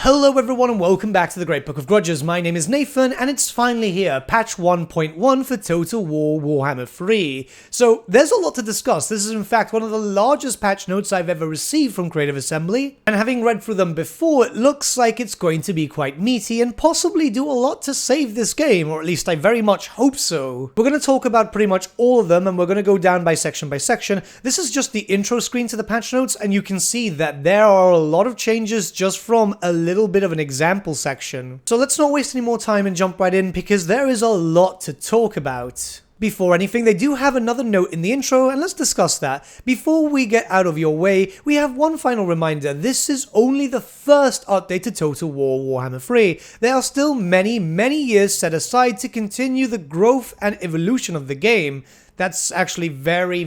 Hello everyone and welcome back to the Great Book of Grudges. My name is Nathan and it's finally here, patch 1.1 for Total War Warhammer 3. So there's a lot to discuss. This is in fact one of the largest patch notes I've ever received from Creative Assembly, and having read through them before, it looks like it's going to be quite meaty and possibly do a lot to save this game, or at least I very much hope so. We're going to talk about pretty much all of them and we're going to go down by section. This is just the intro screen to the patch notes and you can see that there are a lot of changes just from a little bit of an example section. So let's not waste any more time and jump right in because there is a lot to talk about. Before anything, they do have another note in the intro, and let's discuss that. Before we get out of your way, we have one final reminder. This is only the first update to Total War Warhammer 3. There are still many years set aside to continue the growth and evolution of the game. That's actually very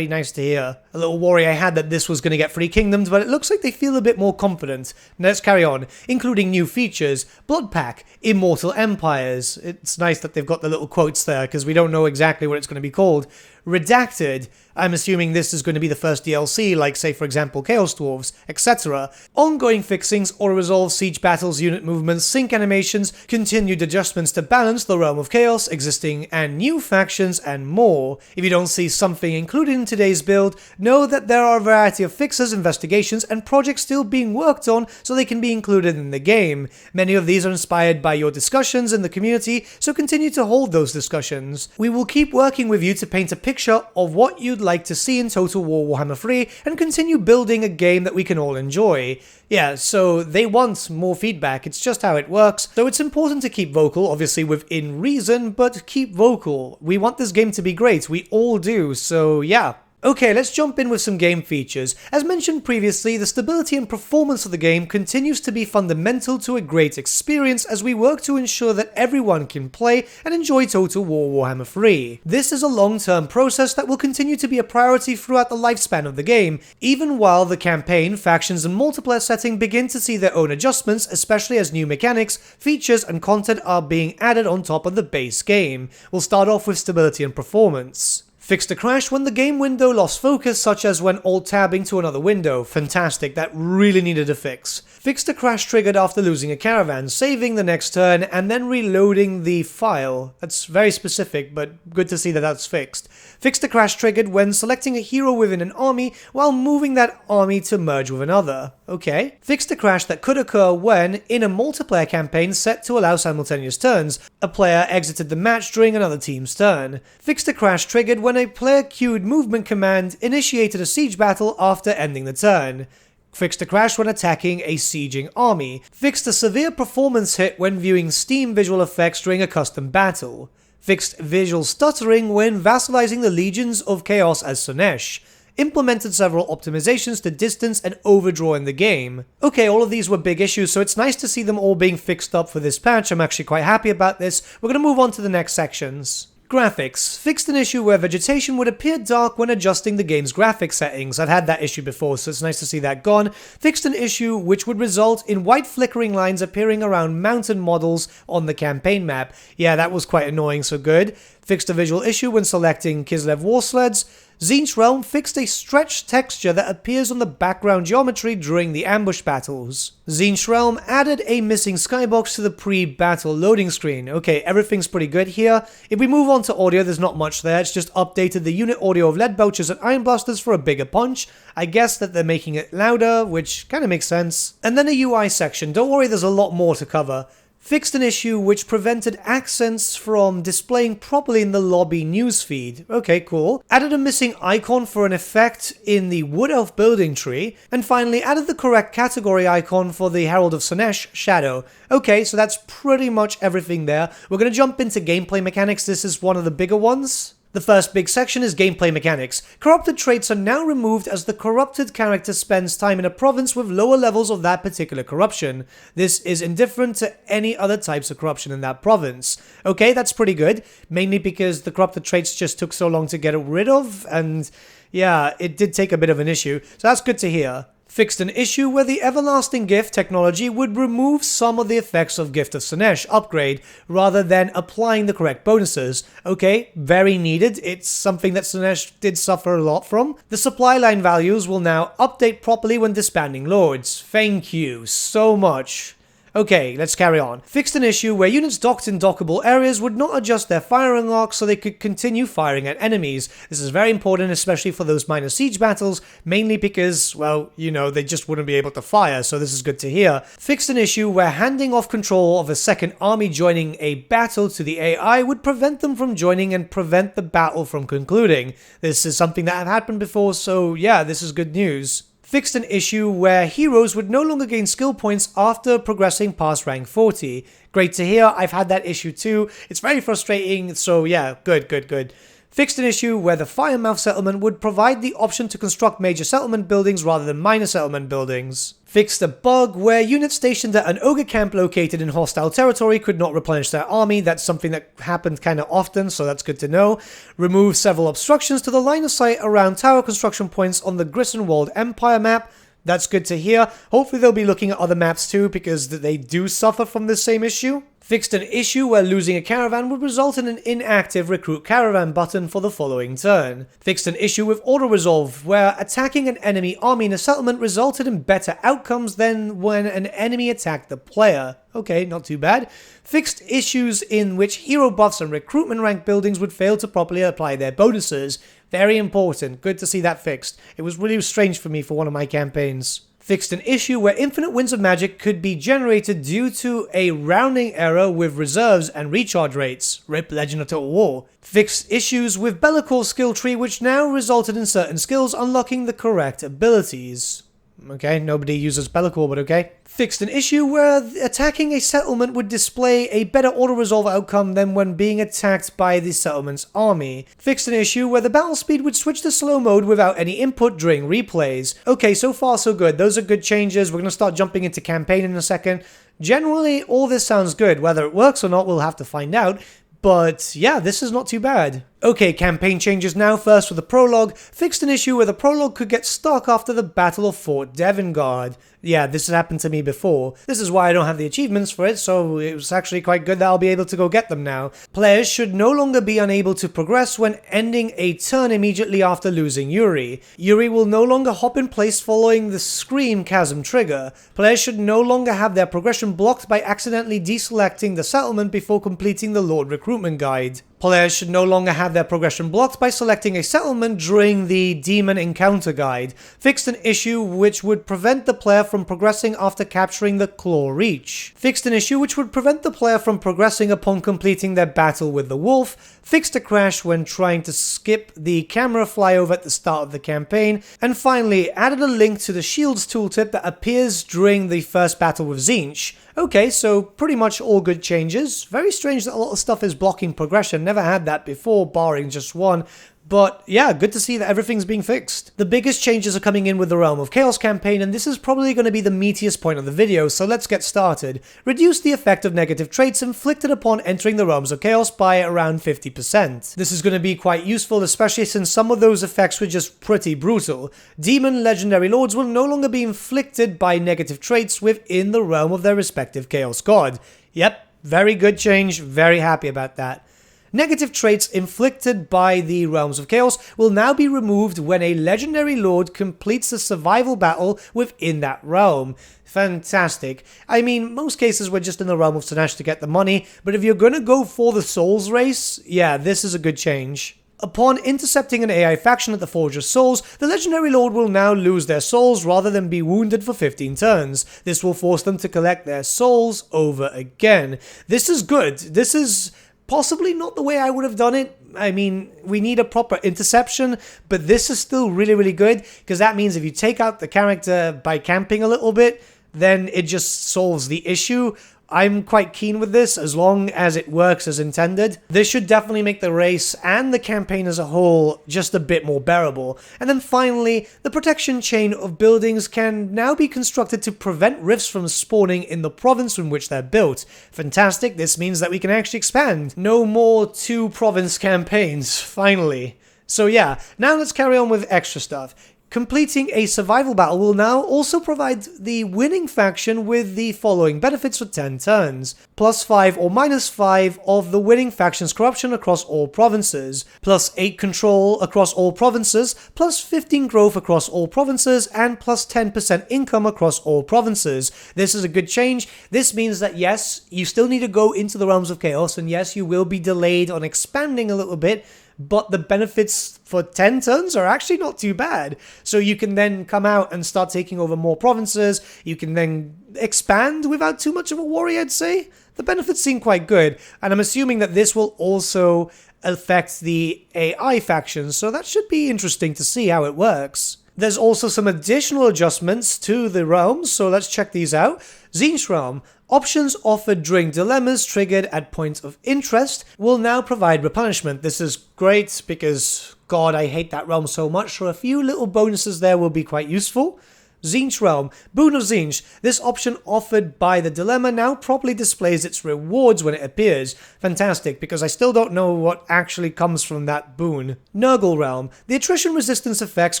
nice to hear. A little worry I had that this was going to get 3 kingdoms, but it looks like they feel a bit more confident. Now let's carry on, including new features, Blood Pack, Immortal Empires. It's nice that they've got the little quotes there, because we don't know exactly what it's going to be called. Redacted, I'm assuming this is going to be the first DLC, like say for example Chaos Dwarves, etc. Ongoing fixings, auto-resolve, siege battles, unit movements, sync animations, continued adjustments to balance the Realm of Chaos, existing and new factions, and more. If you don't see something included in today's build, know that there are a variety of fixes, investigations, and projects still being worked on so they can be included in the game. Many of these are inspired by your discussions in the community, so continue to hold those discussions. We will keep working with you to paint a picture of what you'd like to see in Total War Warhammer 3 and continue building a game that we can all enjoy. Yeah, so they want more feedback, it's just how it works, so it's important to keep vocal, obviously within reason, but keep vocal. We want this game to be great, we all do, so yeah. Okay, let's jump in with some game features. As mentioned previously, the stability and performance of the game continues to be fundamental to a great experience as we work to ensure that everyone can play and enjoy Total War Warhammer 3. This is a long-term process that will continue to be a priority throughout the lifespan of the game, even while the campaign, factions, and multiplayer setting begin to see their own adjustments, especially as new mechanics, features, and content are being added on top of the base game. We'll start off with stability and performance. Fixed a crash when the game window lost focus, such as when alt-tabbing to another window. Fantastic, that really needed a fix. Fixed a crash triggered after losing a caravan, saving the next turn, and then reloading the file. That's very specific, but good to see that that's fixed. Fixed a crash triggered when selecting a hero within an army while moving that army to merge with another. Okay. Fixed a crash that could occur when, in a multiplayer campaign set to allow simultaneous turns, a player exited the match during another team's turn. Fixed a crash triggered when a player queued movement command initiated a siege battle after ending the turn. Fixed a crash when attacking a sieging army. Fixed a severe performance hit when viewing Steam visual effects during a custom battle. Fixed visual stuttering when vassalizing the legions of Chaos as Slaanesh. Implemented several optimizations to distance and overdraw in the game. Okay, all of these were big issues, so it's nice to see them all being fixed up for this patch. I'm actually quite happy about this. We're going to move on to the next sections. Graphics. Fixed an issue where vegetation would appear dark when adjusting the game's graphics settings. I've had that issue before, so it's nice to see that gone. Fixed an issue which would result in white flickering lines appearing around mountain models on the campaign map. Yeah, that was quite annoying, so good. Fixed a visual issue when selecting Kislev war sleds. Tzeentch Realm fixed a stretched texture that appears on the background geometry during the ambush battles. Tzeentch Realm added a missing skybox to the pre-battle loading screen. Okay, everything's pretty good here. If we move on to audio, there's not much there. It's just updated the unit audio of lead belchers and iron blasters for a bigger punch. I guess that they're making it louder, which kind of makes sense. And then a UI section. Don't worry, there's a lot more to cover. Fixed an issue which prevented accents from displaying properly in the lobby newsfeed. Okay, cool. Added a missing icon for an effect in the Wood Elf building tree. And finally, added the correct category icon for the Herald of Slaanesh shadow. Okay, so that's pretty much everything there. We're going to jump into gameplay mechanics. This is one of the bigger ones. The first big section is gameplay mechanics. Corrupted traits are now removed as the corrupted character spends time in a province with lower levels of that particular corruption. This is indifferent to any other types of corruption in that province. Okay, that's pretty good, mainly because the corrupted traits just took so long to get rid of, and yeah, it did take a bit of an issue, so that's good to hear. Fixed an issue where the Everlasting Gift technology would remove some of the effects of Gift of Slaanesh upgrade, rather than applying the correct bonuses. Okay, very needed, it's something that Slaanesh did suffer a lot from. The supply line values will now update properly when disbanding lords. Thank you so much. Okay, let's carry on. Fixed an issue where units docked in dockable areas would not adjust their firing arc so they could continue firing at enemies. This is very important, especially for those minor siege battles, mainly because, well, you know, they just wouldn't be able to fire, so this is good to hear. Fixed an issue where handing off control of a second army joining a battle to the AI would prevent them from joining and prevent the battle from concluding. This is something that had happened before, so yeah, this is good news. Fixed an issue where heroes would no longer gain skill points after progressing past rank 40. Great to hear, I've had that issue too. It's very frustrating, so yeah, good. Fixed an issue where the Firemouth settlement would provide the option to construct major settlement buildings rather than minor settlement buildings. Fixed a bug where units stationed at an ogre camp located in hostile territory could not replenish their army. That's something that happened kind of often, so that's good to know. Removed several obstructions to the line of sight around tower construction points on the Grisenwald Empire map. That's good to hear. Hopefully they'll be looking at other maps too, because they do suffer from this same issue. Fixed an issue where losing a caravan would result in an inactive recruit caravan button for the following turn. Fixed an issue with auto-resolve where attacking an enemy army in a settlement resulted in better outcomes than when an enemy attacked the player. Okay, not too bad. Fixed issues in which hero buffs and recruitment rank buildings would fail to properly apply their bonuses. Very important. Good to see that fixed. It was really strange for me for one of my campaigns. Fixed an issue where infinite winds of magic could be generated due to a rounding error with reserves and recharge rates. RIP Legend of Total War. Fixed issues with Be'lakor's skill tree, which now resulted in certain skills unlocking the correct abilities. Okay, nobody uses Be'lakor, but okay. Fixed an issue where attacking a settlement would display a better auto-resolve outcome than when being attacked by the settlement's army. Fixed an issue where the battle speed would switch to slow mode without any input during replays. Okay, so far so good. Those are good changes. We're going to start jumping into campaign in a second. Generally, all this sounds good. Whether it works or not, we'll have to find out. But yeah, this is not too bad. Okay, campaign changes now. First for the prologue. Fixed an issue where the prologue could get stuck after the Battle of Fort Devengard. Yeah, this has happened to me before. This is why I don't have the achievements for it, so it was actually quite good that I'll be able to go get them now. Players should no longer be unable to progress when ending a turn immediately after losing Yuri. Yuri will no longer hop in place following the Scream Chasm trigger. Players should no longer have their progression blocked by accidentally deselecting the settlement before completing the Lord Recruitment Guide. Players should no longer have their progression blocked by selecting a settlement during the Demon Encounter Guide. Fixed an issue which would prevent the player from progressing after capturing the Claw Reach. Fixed an issue which would prevent the player from progressing upon completing their battle with the wolf. Fixed a crash when trying to skip the camera flyover at the start of the campaign. And finally, added a link to the shields tooltip that appears during the first battle with Tzeentch. Okay, so pretty much all good changes. Very strange that a lot of stuff is blocking progression. Never had that before, barring just one. But yeah, good to see that everything's being fixed. The biggest changes are coming in with the Realm of Chaos campaign, and this is probably going to be the meatiest point of the video, so let's get started. Reduce the effect of negative traits inflicted upon entering the Realms of Chaos by around 50%. This is going to be quite useful, especially since some of those effects were just pretty brutal. Demon Legendary Lords will no longer be inflicted by negative traits within the realm of their respective Chaos God. Yep, very good change, very happy about that. Negative traits inflicted by the Realms of Chaos will now be removed when a Legendary Lord completes a survival battle within that realm. Fantastic. I mean, most cases we're just in the Realm of Slaanesh to get the money, but if you're gonna go for the Souls race, yeah, this is a good change. Upon intercepting an AI faction at the Forge of Souls, the Legendary Lord will now lose their souls rather than be wounded for 15 turns. This will force them to collect their souls over again. This is good. This is possibly not the way I would have done it. I mean, we need a proper interception, but this is still really, really good, because that means if you take out the character by camping a little bit, then it just solves the issue. I'm quite keen with this, as long as it works as intended. This should definitely make the race and the campaign as a whole just a bit more bearable. And then finally, the protection chain of buildings can now be constructed to prevent rifts from spawning in the province in which they're built. Fantastic, this means that we can actually expand. No more 2 province campaigns, finally. So yeah, now let's carry on with extra stuff. Completing a survival battle will now also provide the winning faction with the following benefits for 10 turns. +5 or -5 of the winning faction's corruption across all provinces, +8 control across all provinces, +15 growth across all provinces, and +10% income across all provinces. This is a good change. This means that yes, you still need to go into the Realms of Chaos, and yes, you will be delayed on expanding a little bit, but the benefits for 10 turns are actually not too bad. So you can then come out and start taking over more provinces. You can then expand without too much of a worry, I'd say. The benefits seem quite good, and I'm assuming that this will also affect the AI factions, so that should be interesting to see how it works. There's also some additional adjustments to the realms, so let's check these out. Tzeentch realm. Options offered during dilemmas triggered at points of interest will now provide replenishment. This is great because, God, I hate that realm so much, so a few little bonuses there will be quite useful. Tzeentch realm. Boon of Tzeentch. This option offered by the dilemma now properly displays its rewards when it appears. Fantastic, because I still don't know what actually comes from that boon. Nurgle realm. The attrition resistance effects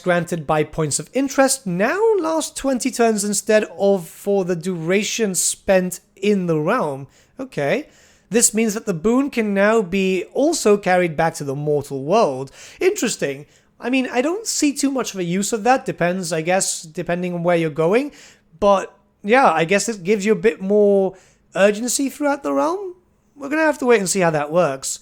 granted by points of interest now last 20 turns instead of for the duration spent in the realm. Okay. This means that the boon can now be also carried back to the mortal world. Interesting. I mean, I don't see too much of a use of that. Depends, I guess, depending on where you're going. But yeah, I guess it gives you a bit more urgency throughout the realm. We're going to have to wait and see how that works.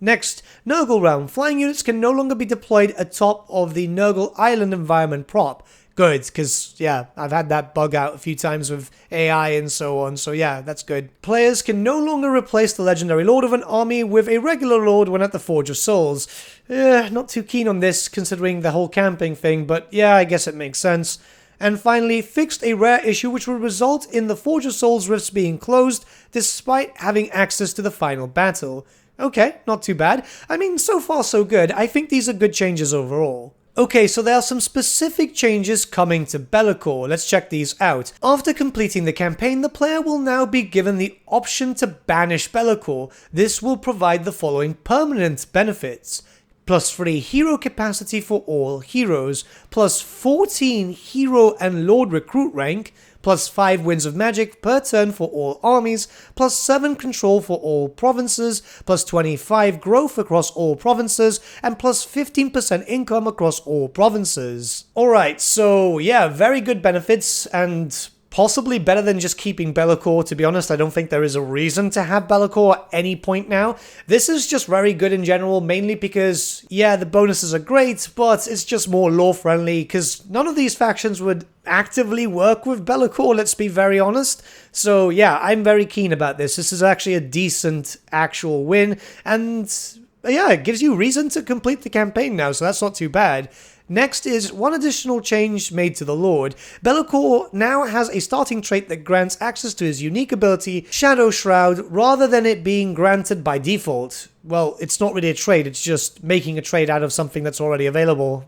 Next, Nurgle realm. Flying units can no longer be deployed atop of the Nurgle Island environment prop. Good, because, yeah, I've had that bug out a few times with AI and so on, so yeah, that's good. Players can no longer replace the legendary lord of an army with a regular lord when at the Forge of Souls. Not too keen on this, considering the whole camping thing, but yeah, I guess it makes sense. And finally, fixed a rare issue which will result in the Forge of Souls rifts being closed, despite having access to the final battle. Okay, not too bad. I mean, so far so good. I think these are good changes overall. Okay, so there are some specific changes coming to Be'lakor. Let's check these out. After completing the campaign, the player will now be given the option to banish Be'lakor. This will provide the following permanent benefits. +3 hero capacity for all heroes, +14 hero and lord recruit rank, +5 winds of magic per turn for all armies, +7 control for all provinces, +25 growth across all provinces, and +15% income across all provinces. Alright, so yeah, very good benefits, and possibly better than just keeping Be'lakor. To be honest, I don't think there is a reason to have Be'lakor at any point now. This is just very good in general, mainly because, yeah, the bonuses are great, but it's just more lore-friendly, because none of these factions would actively work with Be'lakor, let's be very honest. So yeah, I'm very keen about this. This is actually a decent actual win, and yeah, it gives you reason to complete the campaign now, so that's not too bad. Next is one additional change made to the Lord. Be'lakor now has a starting trait that grants access to his unique ability, Shadow Shroud, rather than it being granted by default. Well, it's not really a trade, it's just making a trade out of something that's already available.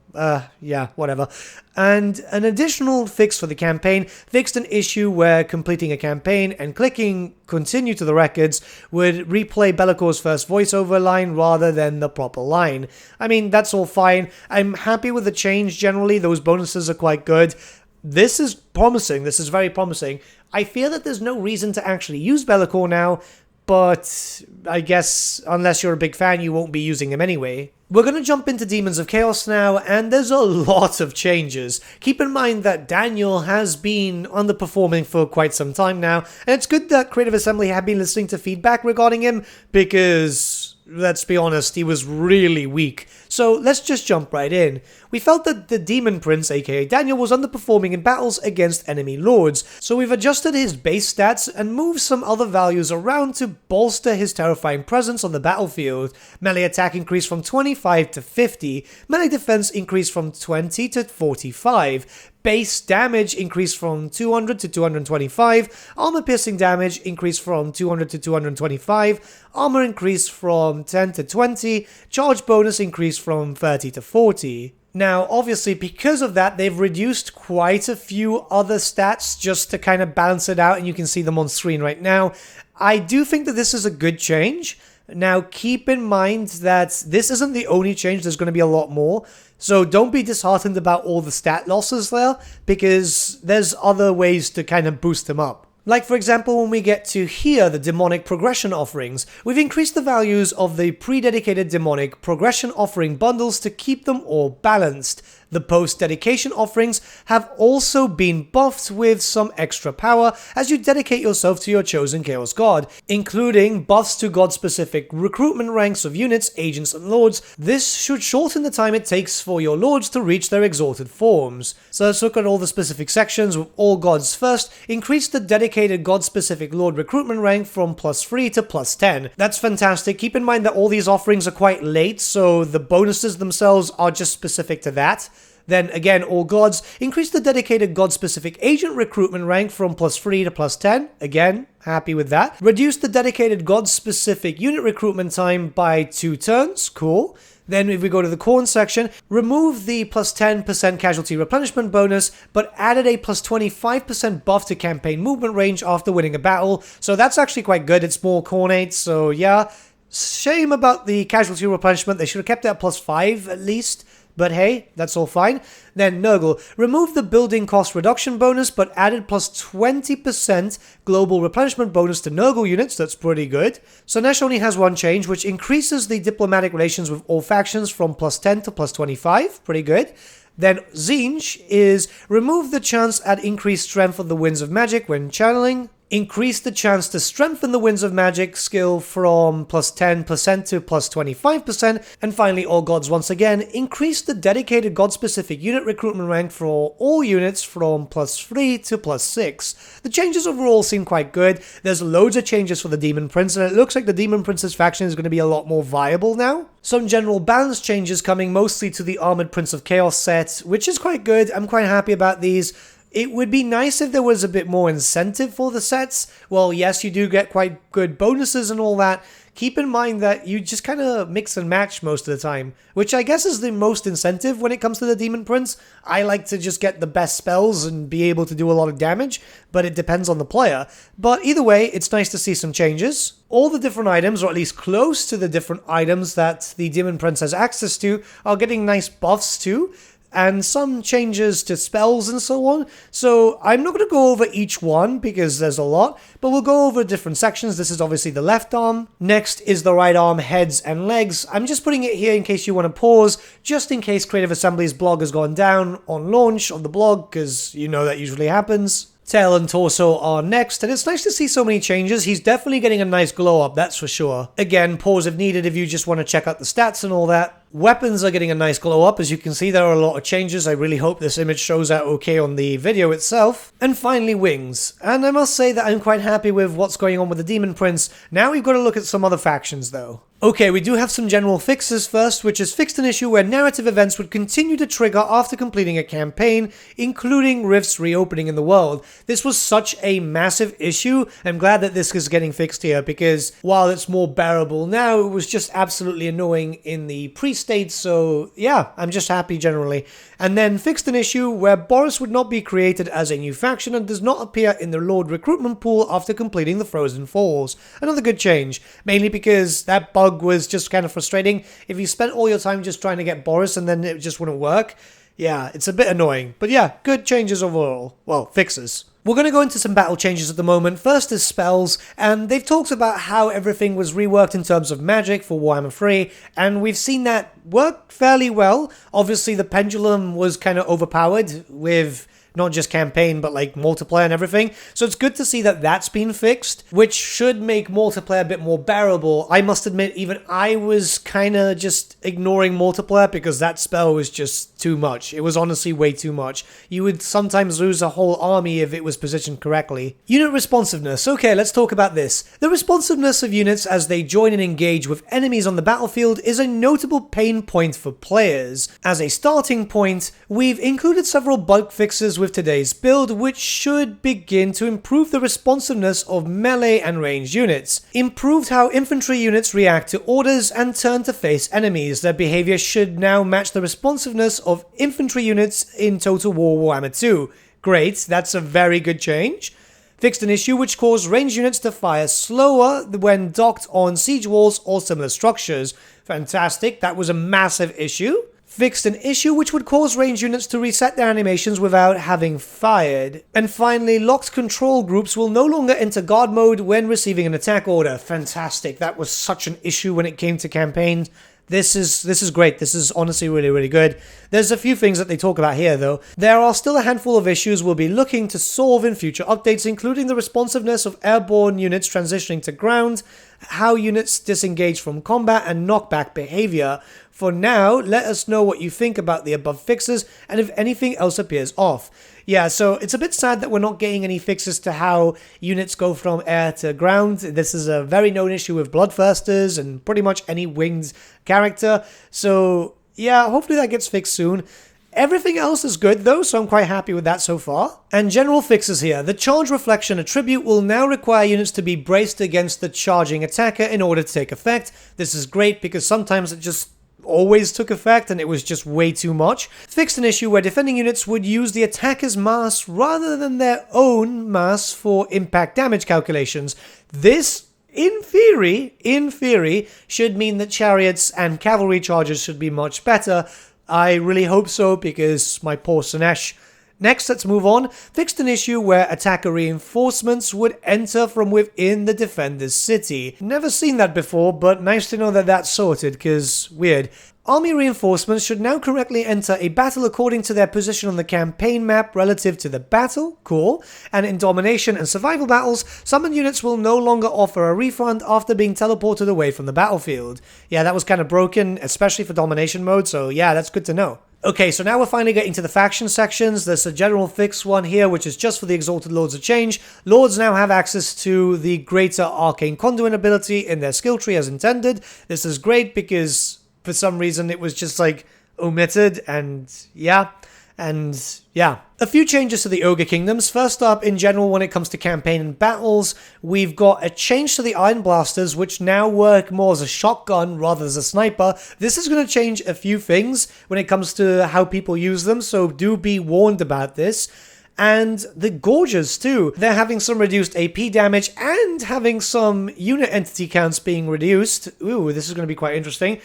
Yeah, whatever. And an additional fix for the campaign fixed an issue where completing a campaign and clicking continue to the records would replay Be'lakor's first voiceover line rather than the proper line. I mean, that's all fine. I'm happy with the change generally, those bonuses are quite good. This is promising, this is very promising. I fear that there's no reason to actually use Be'lakor now, but I guess unless you're a big fan, you won't be using him anyway. We're going to jump into Demons of Chaos now, and there's a lot of changes. Keep in mind that Daniel has been underperforming for quite some time now, and it's good that Creative Assembly have been listening to feedback regarding him, because, let's be honest, he was really weak. So let's just jump right in. We felt that the Demon Prince, aka Daniel, was underperforming in battles against enemy lords, so we've adjusted his base stats and moved some other values around to bolster his terrifying presence on the battlefield. Melee attack increased from 25 to 50, melee defense increased from 20 to 45, base damage increased from 200 to 225, armor piercing damage increased from 200 to 225, armor increased from 10 to 20, charge bonus increased from 30 to 40. Now, obviously, because of that, they've reduced quite a few other stats just to kind of balance it out, and you can see them on screen right now. I do think that this is a good change. Now, keep in mind that this isn't the only change, there's going to be a lot more. So don't be disheartened about all the stat losses there, because there's other ways to kind of boost them up. Like, for example, when we get to here, the demonic progression offerings, we've increased the values of the pre-dedicated demonic progression offering bundles to keep them all balanced. The post-dedication offerings have also been buffed with some extra power as you dedicate yourself to your chosen Chaos God, including buffs to God-specific recruitment ranks of units, agents, and lords. This should shorten the time it takes for your lords to reach their exalted forms. So let's look at all the specific sections with all gods first. Increase the dedicated God-specific lord recruitment rank from +3 to +10. That's fantastic. Keep in mind that all these offerings are quite late, so the bonuses themselves are just specific to that. Then again, all gods, increase the dedicated god-specific agent recruitment rank from +3 to +10. Again, happy with that. Reduce the dedicated god-specific unit recruitment time by 2 turns. Cool. Then if we go to the Khorne section, remove the +10% casualty replenishment bonus, but added a +25% buff to campaign movement range after winning a battle. So that's actually quite good. It's more Khornate, so yeah. Shame about the casualty replenishment. They should have kept that +5 at least. But hey, that's all fine. Then Nurgle, remove the building cost reduction bonus, but added +20% global replenishment bonus to Nurgle units. That's pretty good. Slaanesh only has one change, which increases the diplomatic relations with all factions from +10 to +25. Pretty good. Then Tzeentch is remove the chance at increased strength of the Winds of Magic when channeling. Increase the chance to strengthen the Winds of Magic skill from +10% to +25%. And finally, all gods once again, increase the dedicated god-specific unit recruitment rank for all units from +3 to +6. The changes overall seem quite good. There's loads of changes for the Demon Prince, and it looks like the Demon Prince's faction is going to be a lot more viable now. Some general balance changes coming mostly to the Armored Prince of Chaos set, which is quite good. I'm quite happy about these. It would be nice if there was a bit more incentive for the sets. Well, yes, you do get quite good bonuses and all that. Keep in mind that you just kind of mix and match most of the time, which I guess is the most incentive when it comes to the Demon Prince. I like to just get the best spells and be able to do a lot of damage, but it depends on the player. But either way, it's nice to see some changes. All the different items, or at least close to the different items that the Demon Prince has access to, are getting nice buffs too, and some changes to spells and so on. So I'm not going to go over each one because there's a lot, but we'll go over different sections. This is obviously the left arm. Next is the right arm, heads and legs. I'm just putting it here in case you want to pause, just in case Creative Assembly's blog has gone down on launch of the blog, because you know that usually happens. Tail and torso are next, and it's nice to see so many changes. He's definitely getting a nice glow up, that's for sure. Again, pause if needed if you just want to check out the stats and all that. Weapons are getting a nice glow up. As you can see, there are a lot of changes. I really hope this image shows out okay on the video itself. And finally, wings. And I must say that I'm quite happy with what's going on with the Demon Prince. Now we've got to look at some other factions though. Okay, we do have some general fixes first, which is fixed an issue where narrative events would continue to trigger after completing a campaign, including rifts reopening in the world. This was such a massive issue. I'm glad that this is getting fixed here, because while it's more bearable now, it was just absolutely annoying in the pre-state, so yeah, I'm just happy generally. And then fixed an issue where Boris would not be created as a new faction and does not appear in the Lord recruitment pool after completing the Frozen Falls. Another good change, mainly because that bug was just kind of frustrating. If you spent all your time just trying to get Boris and then it just wouldn't work, yeah, it's a bit annoying. But yeah, good changes overall. Well, fixes. We're going to go into some battle changes at the moment. First is spells, and they've talked about how everything was reworked in terms of magic for Warhammer 3, and we've seen that work fairly well. Obviously, the pendulum was kind of overpowered with not just campaign, but like multiplayer and everything. So it's good to see that that's been fixed, which should make multiplayer a bit more bearable. I must admit, even I was kind of just ignoring multiplayer because that spell was just too much. It was honestly way too much. You would sometimes lose a whole army if it was positioned correctly. Unit responsiveness. Okay, let's talk about this. The responsiveness of units as they join and engage with enemies on the battlefield is a notable pain point for players. As a starting point, we've included several bug fixes with today's build, which should begin to improve the responsiveness of melee and ranged units. Improved how infantry units react to orders and turn to face enemies. Their behavior should now match the responsiveness of infantry units in Total War Warhammer 2. Great, that's a very good change. Fixed an issue which caused ranged units to fire slower when docked on siege walls or similar structures. Fantastic, that was a massive issue. Fixed an issue which would cause ranged units to reset their animations without having fired. And finally, locked control groups will no longer enter guard mode when receiving an attack order. Fantastic, that was such an issue when it came to campaigns. This is great. This is honestly really, really good. There's a few things that they talk about here, though. There are still a handful of issues we'll be looking to solve in future updates, including the responsiveness of airborne units transitioning to ground, how units disengage from combat, and knockback behavior. For now, let us know what you think about the above fixes, and if anything else appears off. Yeah, so it's a bit sad that we're not getting any fixes to how units go from air to ground. This is a very known issue with Bloodthirsters and pretty much any winged character. So, yeah, hopefully that gets fixed soon. Everything else is good though, so I'm quite happy with that so far. And general fixes here. The Charge Reflection attribute will now require units to be braced against the charging attacker in order to take effect. This is great because sometimes it just always took effect and it was just way too much. Fixed an issue where defending units would use the attacker's mass rather than their own mass for impact damage calculations. This, in theory, should mean that chariots and cavalry charges should be much better. I really hope so because my poor Slaanesh. Next, let's move on. Fixed an issue where attacker reinforcements would enter from within the defender's city. Never seen that before, but nice to know that that's sorted, because weird. Army reinforcements should now correctly enter a battle according to their position on the campaign map relative to the battle. Cool. And in domination and survival battles, summoned units will no longer offer a refund after being teleported away from the battlefield. Yeah, that was kind of broken, especially for domination mode, so yeah, that's good to know. Okay, so now we're finally getting to the faction sections. There's a general fix one here, which is just for the Exalted Lords of Change. Lords now have access to the greater Arcane Conduit ability in their skill tree as intended. This is great because for some reason it was just like omitted, and yeah. A few changes to the Ogre Kingdoms. First up, in general, when it comes to campaign and battles, we've got a change to the Iron Blasters, which now work more as a shotgun rather as a sniper. This is going to change a few things when it comes to how people use them, so do be warned about this. And the Gorges too. They're having some reduced AP damage and having some unit entity counts being reduced. Ooh, this is going to be quite interesting.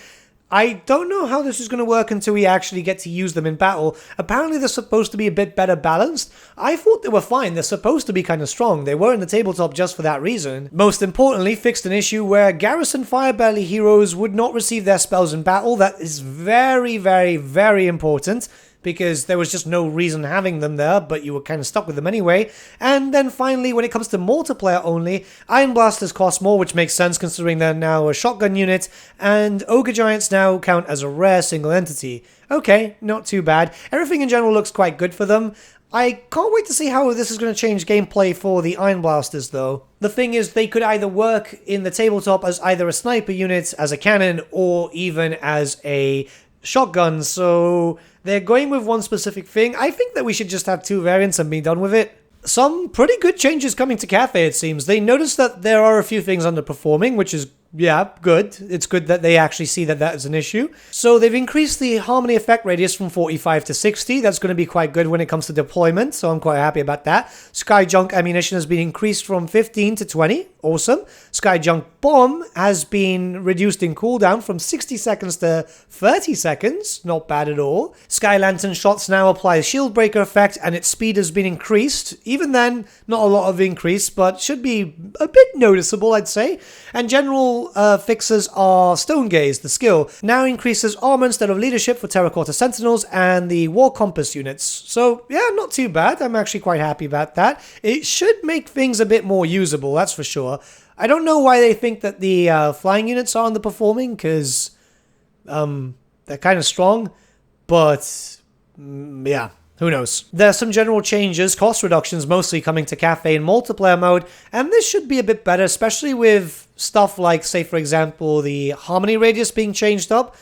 I don't know how this is going to work until we actually get to use them in battle. Apparently they're supposed to be a bit better balanced. I thought they were fine. They're supposed to be kind of strong. They were in the tabletop just for that reason. Most importantly, fixed an issue where Garrison Firebelly heroes would not receive their spells in battle. That is very, very, very important, because there was just no reason having them there, but you were kind of stuck with them anyway. And then finally, when it comes to multiplayer only, Iron Blasters cost more, which makes sense considering they're now a shotgun unit, and Ogre Giants now count as a rare single entity. Okay, not too bad. Everything in general looks quite good for them. I can't wait to see how this is going to change gameplay for the Iron Blasters, though. The thing is, they could either work in the tabletop as either a sniper unit, as a cannon, or even as a shotgun, so they're going with one specific thing. I think that we should just have two variants and be done with it. Some pretty good changes coming to Cathay, it seems. They noticed that there are a few things underperforming, which is, yeah, good. It's good that they actually see that that is an issue. So they've increased the Harmony effect radius from 45 to 60. That's going to be quite good when it comes to deployment, so I'm quite happy about that. Sky Junk ammunition has been increased from 15 to 20. Awesome. Sky Junk bomb has been reduced in cooldown from 60 seconds to 30 seconds. Not bad at all. Sky Lantern shots now apply a shield breaker effect, and its speed has been increased. Even then, not a lot of increase, but should be a bit noticeable, I'd say. And general fixes are Stone Gaze, the skill, now increases armor instead of leadership for Terracotta Sentinels and the War Compass units. So yeah, not too bad. I'm actually quite happy about that. It should make things a bit more usable, that's for sure. I don't know why they think that the flying units are underperforming, because they're kind of strong, but yeah. Who knows? There's some general changes, cost reductions mostly coming to Cathay in multiplayer mode, and this should be a bit better, especially with stuff like, say for example, the Harmony radius being changed up.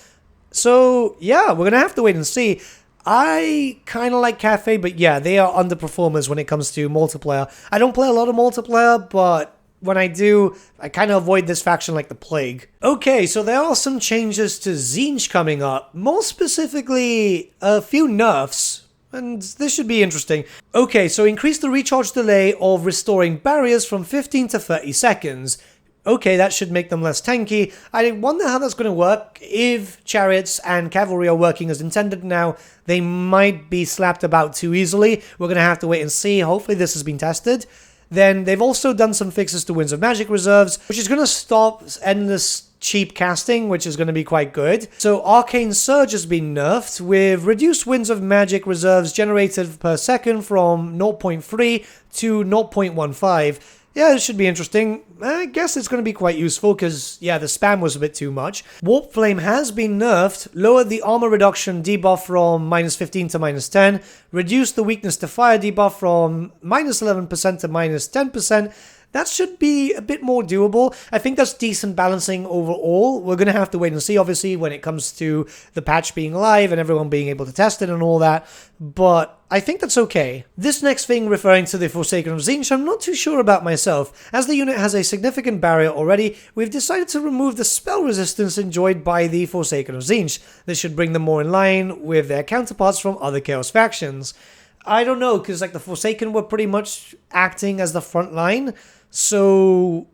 So yeah, we're gonna have to wait and see. I kind of like Cathay, but yeah, they are underperformers when it comes to multiplayer. I don't play a lot of multiplayer, but when I do, I kind of avoid this faction like the plague. Okay, so there are some changes to Tzeentch coming up. More specifically, a few nerfs. And this should be interesting. Okay, so increase the recharge delay of restoring barriers from 15 to 30 seconds. Okay, that should make them less tanky. I wonder how that's going to work. If chariots and cavalry are working as intended now, they might be slapped about too easily. We're going to have to wait and see. Hopefully this has been tested. Then they've also done some fixes to Winds of Magic reserves, which is going to stop endless cheap casting, which is going to be quite good. So Arcane Surge has been nerfed with reduced Winds of Magic reserves generated per second from 0.3 to 0.15. Yeah, this should be interesting. I guess it's going to be quite useful because, yeah, the spam was a bit too much. Warp Flame has been nerfed, lowered the armor reduction debuff from -15 to -10, reduced the weakness to fire debuff from -11% to -10%. That should be a bit more doable. I think that's decent balancing overall. We're going to have to wait and see, obviously, when it comes to the patch being live and everyone being able to test it and all that. But I think that's okay. This next thing referring to the Forsaken of Tzeentch, I'm not too sure about myself. As the unit has a significant barrier already, we've decided to remove the spell resistance enjoyed by the Forsaken of Tzeentch. This should bring them more in line with their counterparts from other Chaos factions. I don't know, because like the Forsaken were pretty much acting as the front line. So,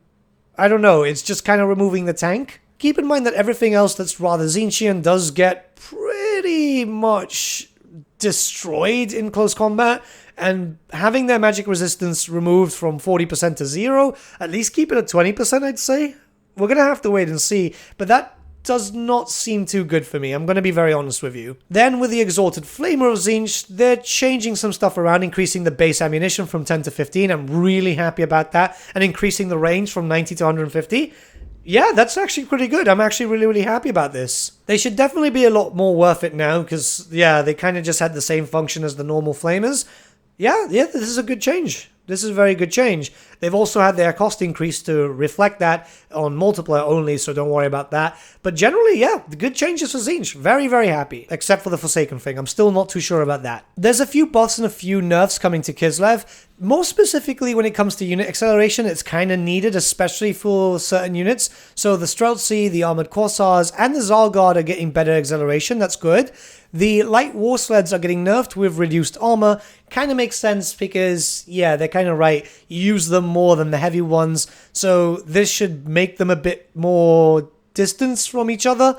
I don't know, it's just kind of removing the tank. Keep in mind that everything else that's rather Tzeentchian does get pretty much destroyed in close combat, and having their magic resistance removed from 40% to 0, at least keep it at 20%, I'd say. We're going to have to wait and see, but that does not seem too good for me. I'm going to be very honest with you. Then with the Exalted Flamer of Tzeentch, they're changing some stuff around, increasing the base ammunition from 10 to 15. I'm really happy about that. And increasing the range from 90 to 150. Yeah, that's actually pretty good. I'm actually really, really happy about this. They should definitely be a lot more worth it now because, yeah, they kind of just had the same function as the normal Flamers. Yeah, this is a good change. This is a very good change. They've also had their cost increase to reflect that on multiplayer only, so don't worry about that. But generally, yeah, the good changes for Tzeentch. Very, very happy. Except for the Forsaken thing. I'm still not too sure about that. There's a few buffs and a few nerfs coming to Kislev. More specifically, when it comes to unit acceleration, it's kind of needed, especially for certain units. So the Streltsy, the Armored Corsairs, and the Zalgard are getting better acceleration. That's good. The light war sleds are getting nerfed with reduced armor. Kind of makes sense because, yeah, they're kind of right. You use them more than the heavy ones. So this should make them a bit more distance from each other.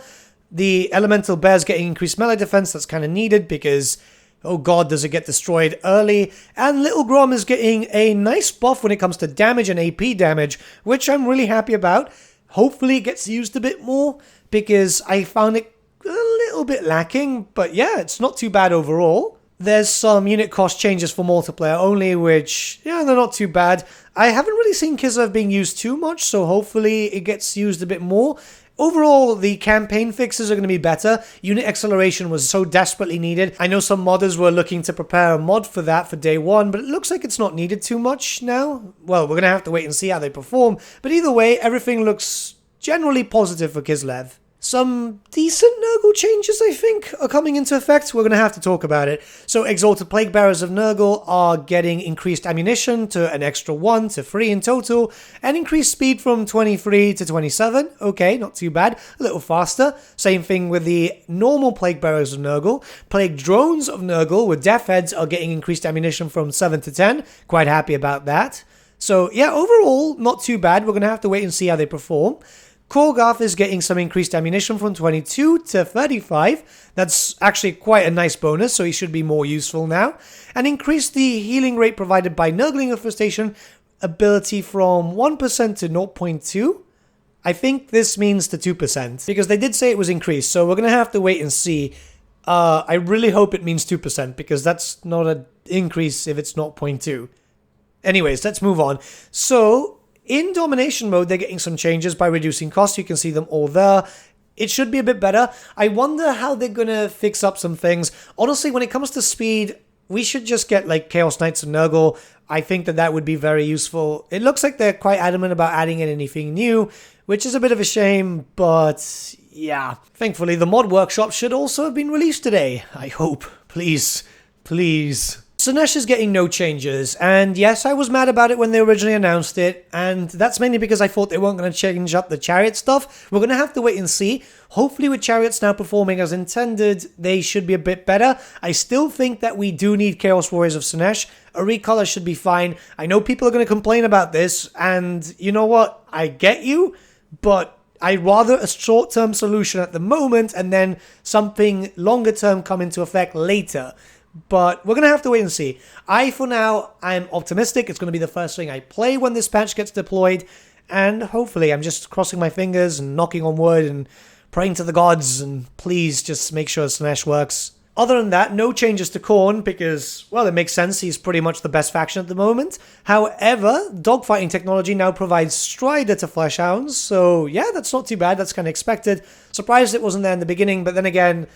The elemental bears getting increased melee defense. That's kind of needed because, oh god, does it get destroyed early. And Little Grom is getting a nice buff when it comes to damage and AP damage, which I'm really happy about. Hopefully it gets used a bit more because I found it a little bit lacking, but yeah, it's not too bad overall. There's some unit cost changes for multiplayer only, which, yeah, they're not too bad. I haven't really seen Kislev being used too much, so hopefully it gets used a bit more. Overall, the campaign fixes are going to be better. Unit acceleration was so desperately needed. I know some modders were looking to prepare a mod for that for day one, but it looks like it's not needed too much now. Well, we're going to have to wait and see how they perform, but either way, everything looks generally positive for Kislev. Some decent Nurgle changes, I think, are coming into effect. We're going to have to talk about it. So Exalted Plague Bearers of Nurgle are getting increased ammunition to an extra 1 to 3 in total, and increased speed from 23 to 27. Okay, not too bad. A little faster. Same thing with the normal Plague Bearers of Nurgle. Plague Drones of Nurgle with Death Heads are getting increased ammunition from 7 to 10. Quite happy about that. So yeah, overall, not too bad. We're going to have to wait and see how they perform. Korgoth is getting some increased ammunition from 22 to 35. That's actually quite a nice bonus, so he should be more useful now. And increase the healing rate provided by Nurgling Infestation ability from 1% to 0.2. I think this means to 2%, because they did say it was increased, so we're going to have to wait and see. I really hope it means 2%, because that's not an increase if it's 0.2. Anyways, let's move on. So in Domination mode, they're getting some changes by reducing costs. You can see them all there. It should be a bit better. I wonder how they're going to fix up some things. Honestly, when it comes to speed, we should just get like Chaos Knights of Nurgle. I think that would be very useful. It looks like they're quite adamant about adding in anything new, which is a bit of a shame, but yeah. Thankfully, the mod workshop should also have been released today. I hope. Please. Please. Slaanesh is getting no changes, and yes, I was mad about it when they originally announced it, and that's mainly because I thought they weren't going to change up the chariot stuff. We're going to have to wait and see. Hopefully with chariots now performing as intended, they should be a bit better. I still think that we do need Chaos Warriors of Slaanesh. A recolor should be fine. I know people are going to complain about this, and you know what? I get you, but I'd rather a short-term solution at the moment and then something longer-term come into effect later. But we're going to have to wait and see. For now, I'm optimistic. It's going to be the first thing I play when this patch gets deployed. And hopefully, I'm just crossing my fingers and knocking on wood and praying to the gods. And please just make sure Slaanesh works. Other than that, no changes to Khorne because, well, it makes sense. He's pretty much the best faction at the moment. However, dogfighting technology now provides Strider to Fleshhounds. So, yeah, that's not too bad. That's kind of expected. Surprised it wasn't there in the beginning. But then again,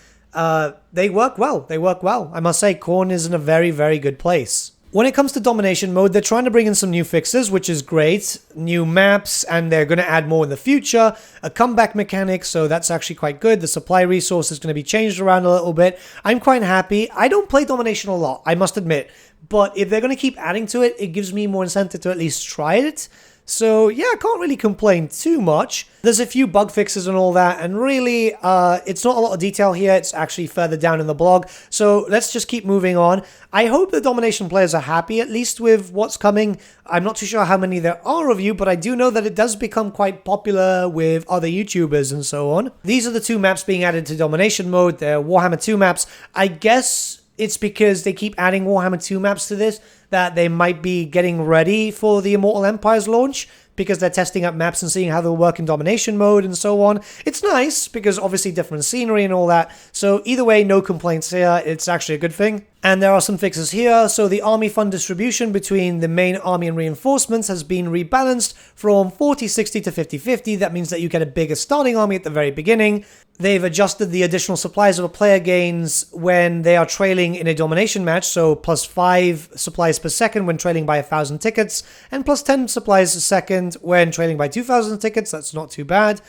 they work well. They work well. I must say, Khorne is in a very, very good place. When it comes to Domination mode, they're trying to bring in some new fixes, which is great. New maps, and they're going to add more in the future. A comeback mechanic, so that's actually quite good. The supply resource is going to be changed around a little bit. I'm quite happy. I don't play Domination a lot, I must admit. But if they're going to keep adding to it, it gives me more incentive to at least try it. So, yeah, I can't really complain too much. There's a few bug fixes and all that, and really, it's not a lot of detail here. It's actually further down in the blog. So, let's just keep moving on. I hope the Domination players are happy, at least with what's coming. I'm not too sure how many there are of you, but I do know that it does become quite popular with other YouTubers and so on. These are the two maps being added to Domination mode. They're Warhammer 2 maps. I guess it's because they keep adding Warhammer 2 maps to this that they might be getting ready for the Immortal Empire's launch because they're testing up maps and seeing how they'll work in Domination mode and so on. It's nice because obviously different scenery and all that. So either way, no complaints here. It's actually a good thing. And there are some fixes here. So the army fund distribution between the main army and reinforcements has been rebalanced from 40-60 to 50-50. That means that you get a bigger starting army at the very beginning. They've adjusted the additional supplies of a player gains when they are trailing in a domination match, so plus 5 supplies per second when trailing by 1,000 tickets, and plus 10 supplies a second when trailing by 2,000 tickets. That's not too bad.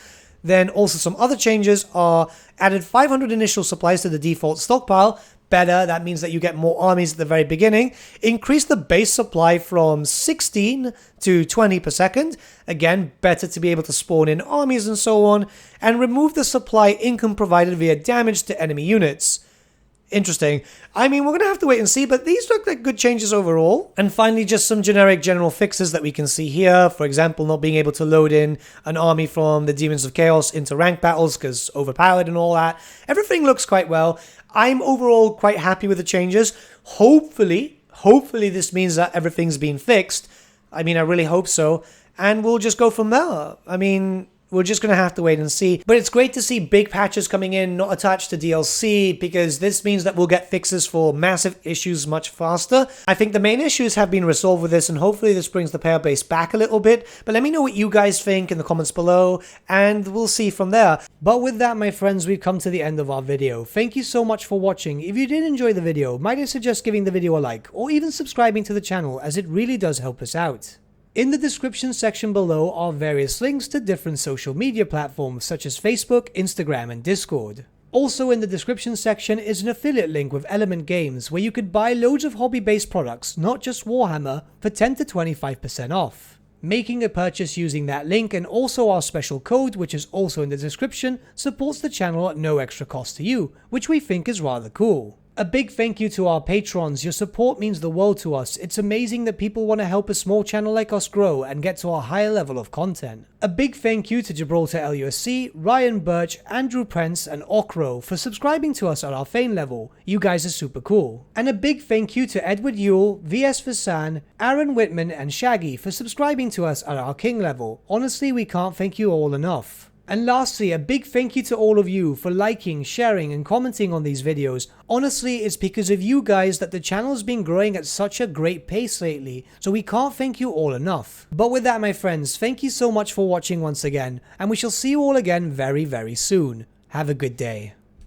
Then also some other changes are added 500 initial supplies to the default stockpile. Better, that means that you get more armies at the very beginning. Increase the base supply from 16 to 20 per second. Again, better to be able to spawn in armies and so on. And remove the supply income provided via damage to enemy units. Interesting. I mean, we're going to have to wait and see, but these look like good changes overall. And finally, just some generic general fixes that we can see here. For example, not being able to load in an army from the Demons of Chaos into rank battles because overpowered and all that. Everything looks quite well. I'm overall quite happy with the changes. Hopefully this means that everything's been fixed. I mean, I really hope so. And we'll just go from there. I mean, we're just going to have to wait and see. But it's great to see big patches coming in, not attached to DLC, because this means that we'll get fixes for massive issues much faster. I think the main issues have been resolved with this, and hopefully this brings the player base back a little bit. But let me know what you guys think in the comments below, and we'll see from there. But with that, my friends, we've come to the end of our video. Thank you so much for watching. If you did enjoy the video, might I suggest giving the video a like, or even subscribing to the channel, as it really does help us out. In the description section below are various links to different social media platforms such as Facebook, Instagram, and Discord. Also in the description section is an affiliate link with Element Games where you could buy loads of hobby-based products, not just Warhammer, for 10 to 25% off. Making a purchase using that link and also our special code, which is also in the description, supports the channel at no extra cost to you, which we think is rather cool. A big thank you to our patrons. Your support means the world to us. It's amazing that people want to help a small channel like us grow and get to a higher level of content. A big thank you to Gibraltar LUSC, Ryan Bertsche, Andrew Prince, and Okro for subscribing to us at our Fane level. You guys are super cool. And a big thank you to Edward Yule, VS Vasan, Aaron Whitman, and Shaggy for subscribing to us at our King level. Honestly, we can't thank you all enough. And lastly, a big thank you to all of you for liking, sharing, and commenting on these videos. Honestly, it's because of you guys that the channel has been growing at such a great pace lately, so we can't thank you all enough. But with that, my friends, thank you so much for watching once again, and we shall see you all again very, very soon. Have a good day.